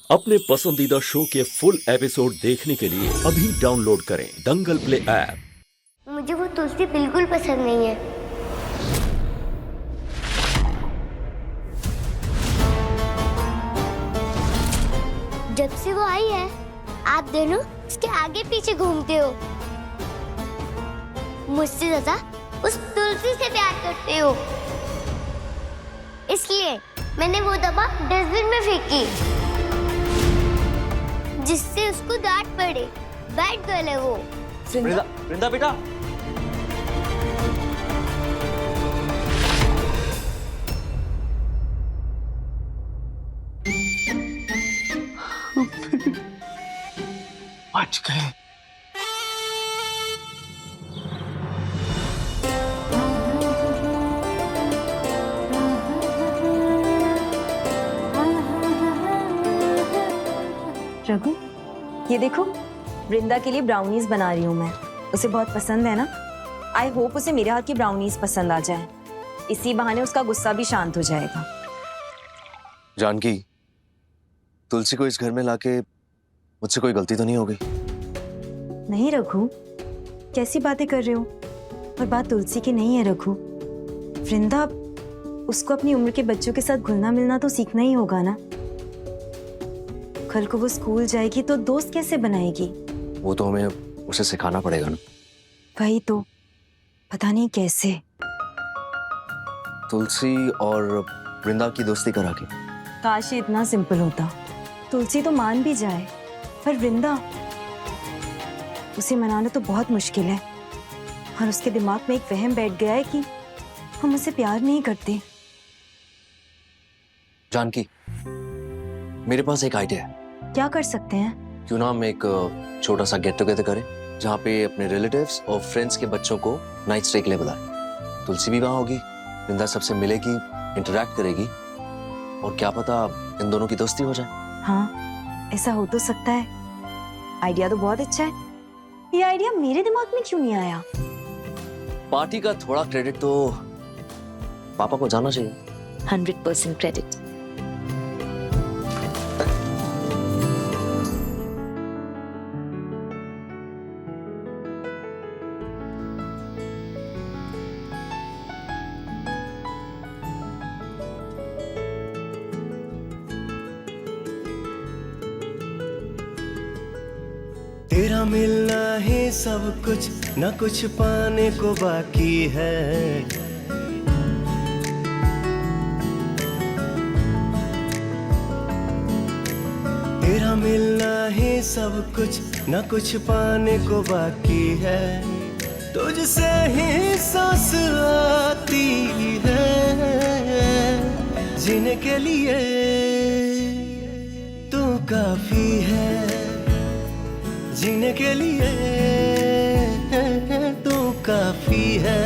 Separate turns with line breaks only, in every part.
अपने पसंदीदा शो के फुल एपिसोड देखने के लिए अभी डाउनलोड करें दंगल प्ले ऐप।
मुझे वो तुलसी बिल्कुल पसंद नहीं है। जब से वो आई है आप दोनों उसके आगे पीछे घूमते हो। मुझसे ज्यादा उस तुलसी से प्यार करते हो, इसलिए मैंने वो दवा डस्टबिन में फेंकी जिससे उसको डांट पड़े। बैड गर्ल है वो।
वृंदा बेटा,
बच गए।
रघु, ये देखो, वृंदा के लिए ब्राउनीज बना रही हूँ मैं। उसे बहुत पसंद है ना। आई होप उसे मेरे हाथ की ब्राउनीज पसंद आ जाए। इसी बहाने उसका गुस्सा भी शांत हो जाएगा।
जानकी, तुलसी को इस घर में लाके मुझसे कोई गलती तो नहीं हो गई?
नहीं रघु, कैसी बातें कर रहे हो? और बात तुलसी की नहीं है रघु। वृंदा, उसको अपनी उम्र के बच्चों के साथ घुलना मिलना तो सीखना ही होगा ना। कल को वो स्कूल जाएगी तो दोस्त कैसे बनाएगी?
वो तो हमें उसे सिखाना पड़ेगा ना।
वही तो, पता नहीं कैसे।
तुलसी और वृंदा की दोस्ती करा के।
काश ये इतना सिंपल होता। तुलसी तो मान भी जाए, पर वृंदा, उसे मनाना तो बहुत मुश्किल है। और उसके दिमाग में एक वहम बैठ गया है कि हम उसे प्यार नहीं करते।
जानकी, मेरे पास एक आइडिया है।
क्या कर सकते हैं?
क्यों ना हम एक छोटा सा गेट टुगेदर करें, जहाँ पे अपने रिलेटिव्स और फ्रेंड्स के बच्चों को नाइट स्टे के लिए बुलाएं। तुलसी भी वहाँ होगी, वृंदा सबसे मिलेगी, इंटरैक्ट करेगी, और क्या पता इन दोनों की दोस्ती हो जाए।
हाँ, ऐसा हो तो सकता है। आइडिया तो बहुत अच्छा है। ये आइडिया मेरे दिमाग में क्यों नहीं आया?
पार्टी का थोड़ा क्रेडिट तो पापा को जाना चाहिए।
100% क्रेडिट।
तेरा मिलना ही सब कुछ, न कुछ पाने को बाकी है। तेरा मिलना ही सब कुछ, न कुछ पाने को बाकी है। तुझसे ही सांस आती है, जीने के लिए तू काफी है। जीने के लिए तू काफी है।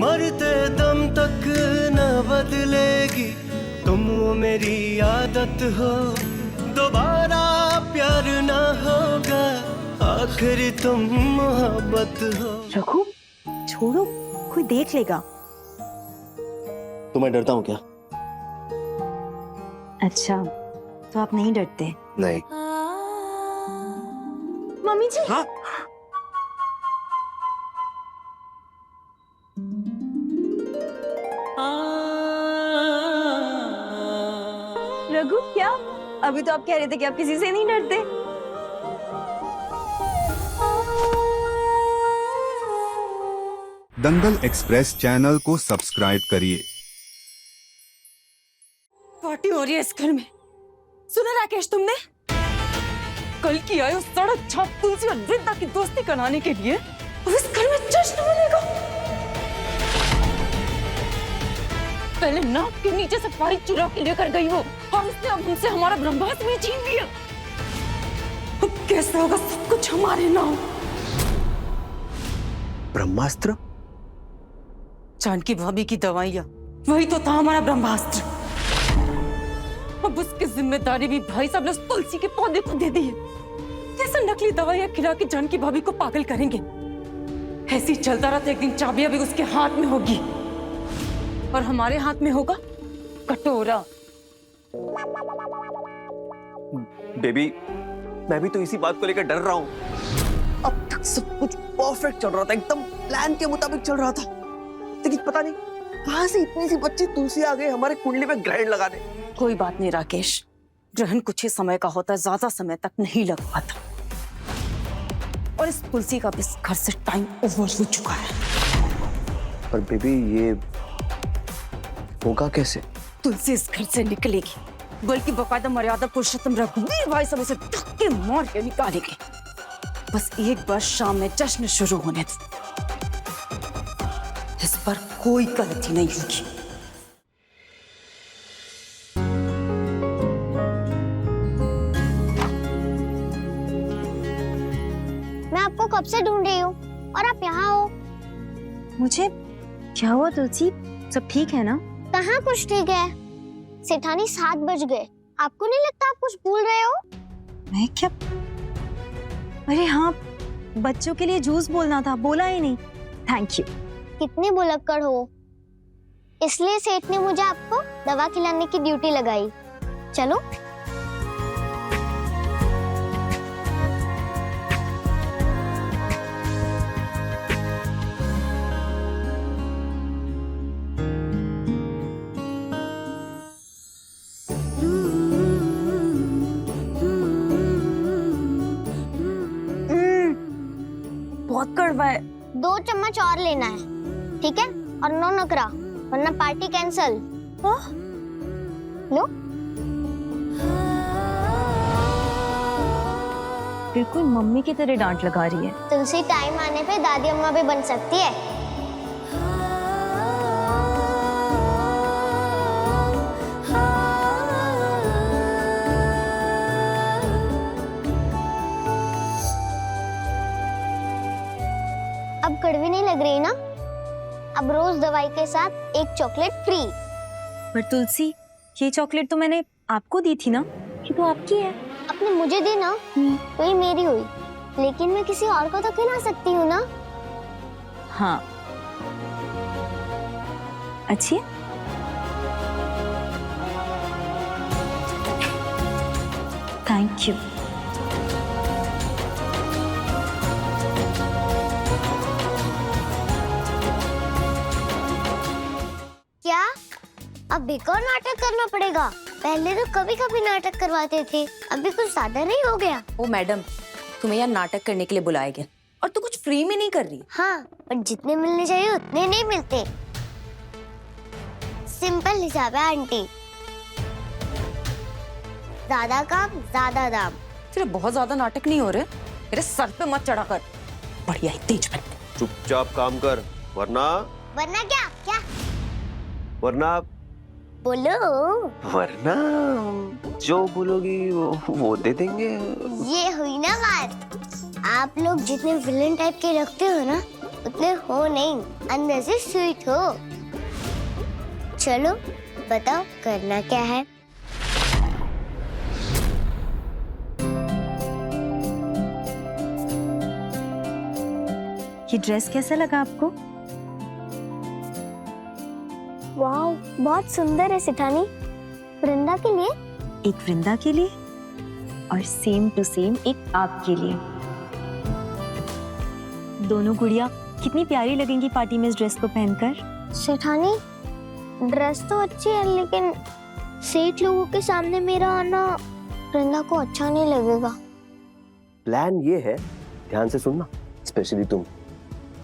मरते दम तक न बदलेगी तुम, वो मेरी आदत हो। दोबारा प्यार न होगा, आखिर तुम मोहब्बत हो।
रघु, छोड़ो, कोई देख लेगा।
तो मैं डरता हूँ क्या?
अच्छा, तो आप नहीं डरते?
नहीं।
मम्मी जी।
हाँ?
रघु, क्या? अभी तो आप कह रहे थे कि आप किसी से नहीं डरते।
दंगल एक्सप्रेस चैनल को सब्सक्राइब करिए।
पार्टी हो रही है इस घर में। सुना राकेश तुमने? कल की आए उस सड़क छाप तुलसी और वृंदा की दोस्ती कराने के लिए अब इस घर में जश्न मनेगा। पहले नाक के नीचे से पारी चुरा के लेकर गई वो, और उसने अब हमसे हमारा ब्रह्मास्त्र भी छीन लिया। कैसे होगा सब कुछ हमारे नाम।
ब्रह्मास्त्र?
जानकी भाभी की दवाइयाँ, वही तो था हमारा ब्रह्मास्त्र। अब उसकी जिम्मेदारी भी भाई साहब ने उस तुलसी के पौधे को दे दी है। कैसे नकली दवाइयाँ खिला के जानकी भाभी को पागल करेंगे। ऐसे ही चलता रहा तो एक दिन चाबियां भी उसके हाथ में होगी और हमारे हाथ में होगा कटोरा।
बेबी, मैं भी तो इसी बात को लेकर डर रहा हूँ। अब तक सब कुछ परफेक्ट चल रहा था, एकदम प्लान के मुताबिक चल रहा था, लेकिन पता नहीं कहां से इतनी सी बच्ची तुलसी आ गई हमारे कुंडली में ग्रहण लगाने।
कोई बात नहीं राकेश, ग्रहण कुछ ही समय का होता है, ज्यादा समय तक नहीं लग पाता। और इस तुलसी का भी इस घर से टाइम ओवर हो चुका है।
पर बेबी, ये होगा कैसे?
तुलसी इस घर से निकलेगी, बल्कि बकायदा मर्यादा पुरुषोत्तम रघुवीर भाई सब उसे धक्के मार के निकालेंगे। बस एक बार शाम में जश्न शुरू होने दो, इस पर कोई गलती नहीं होगी।
मैं आपको कब से ढूंढ रही हूँ और आप यहाँ हो।
मुझे क्या हुआ तुलसी, सब ठीक है ना?
कहाँ कुछ ठीक है, सेठानी 7 बज गए। आपको नहीं लगता आप कुछ भूल रहे हो?
मैं क्या? अरे हाँ, बच्चों के लिए जूस बोलना था, बोला ही नहीं। Thank you.
कितने भुलक्कड़ हो, इसलिए सेठ ने मुझे आपको दवा खिलाने की ड्यूटी लगाई। चलो।
बहुत कड़वा है।
2 चम्मच और लेना है, ठीक है? और नो नखरा, वरना पार्टी कैंसल। लो।
बिल्कुल मम्मी की तरह डांट लगा रही है।
तुलसी टाइम आने पे दादी अम्मा भी बन सकती है। अब कड़वी नहीं लग रही ना? अब रोज दवाई के साथ एक चॉकलेट फ्री।
पर तुलसी, ये चॉकलेट तो मैंने आपको दी थी ना? ये तो आपकी है।
आपने मुझे दी ना, तो ये मेरी हुई, लेकिन मैं किसी और को तो खिला सकती हूँ ना?
हाँ, अच्छी है। Thank you.
क्या अब एक और नाटक करना पड़ेगा? पहले तो कभी कभी नाटक करवाते थे, अभी कुछ ज्यादा नहीं हो गया?
ओ मैडम, तुम्हें यहाँ नाटक करने के लिए बुलाया गया और तू कुछ फ्री में नहीं कर रही।
हाँ, पर जितने मिलने चाहिए उतने नहीं मिलते। सिंपल हिसाब है आंटी, ज्यादा काम ज्यादा दाम।
तेरे बहुत ज्यादा नाटक नहीं हो रहे, मेरे सर पे मत चढ़ा कर। बढ़िया ही तेज बन।
चुपचाप काम कर, वरना
क्या क्या
वरना
बोलो?
वरना जो बोलोगी वो दे देंगे।
ये हुई ना बात। आप लोग जितने विलन टाइप के रखते हो ना, उतने हो नहीं, अंदर से स्वीट हो। चलो बताओ करना क्या है?
ये ड्रेस कैसा लगा आपको?
वाह, बहुत सुंदर है सेठानी। वृंदा के लिए?
एक वृंदा के लिए और सेम टू सेम एक आपके लिए। दोनों गुड़िया कितनी प्यारी लगेंगी पार्टी में इस ड्रेस को पहनकर।
सेठानी, ड्रेस तो अच्छी है, लेकिन सेठ लोगों के सामने मेरा आना वृंदा को अच्छा नहीं लगेगा।
प्लान ये है, ध्यान से सुनना, स्पेशली तुम,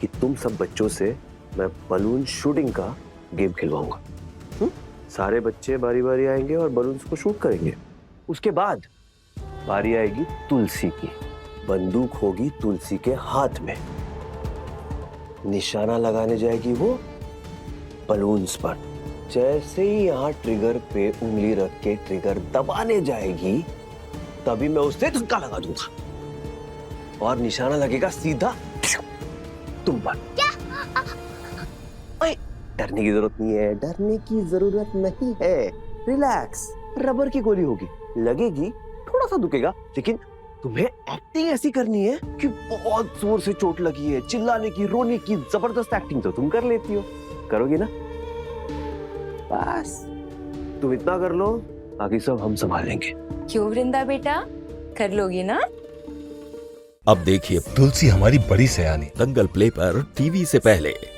कि तुम सब बच्चों से मैं बलून शूटिंग का गेम खिलवाऊंगा। सारे बच्चे बारी बारी आएंगे और बलून्स को शूट करेंगे। उसके बाद बारी आएगी तुलसी की, बंदूक होगी तुलसी के हाथ में, निशाना लगाने जाएगी वो बलून्स पर। जैसे ही यहाँ ट्रिगर पे उंगली रख के ट्रिगर दबाने जाएगी, तभी मैं उससे धक्का लगा दूंगा। और निशाना लगेगा सीधा तुम पर। क्या? ओए, डरने की जरूरत नहीं है, डरने की जरूरत नहीं है। रिलैक्स, रबर की गोली होगी, लगेगी, थोड़ा सा दुखेगा, लेकिन तुम्हें एक्टिंग ऐसी करनी है कि बहुत जोर से चोट लगी है, चिल्लाने की, रोने की जबरदस्त एक्टिंग तो तुम कर लेती हो। करोगी ना? बस तुम इतना कर लो, बाकी सब हम संभाल लेंगे।
क्यों वृंदा बेटा, कर लोगी ना?
अब देखिए
तुलसी हमारी बड़ी सयानी।
दंगल प्ले पर टीवी से पहले।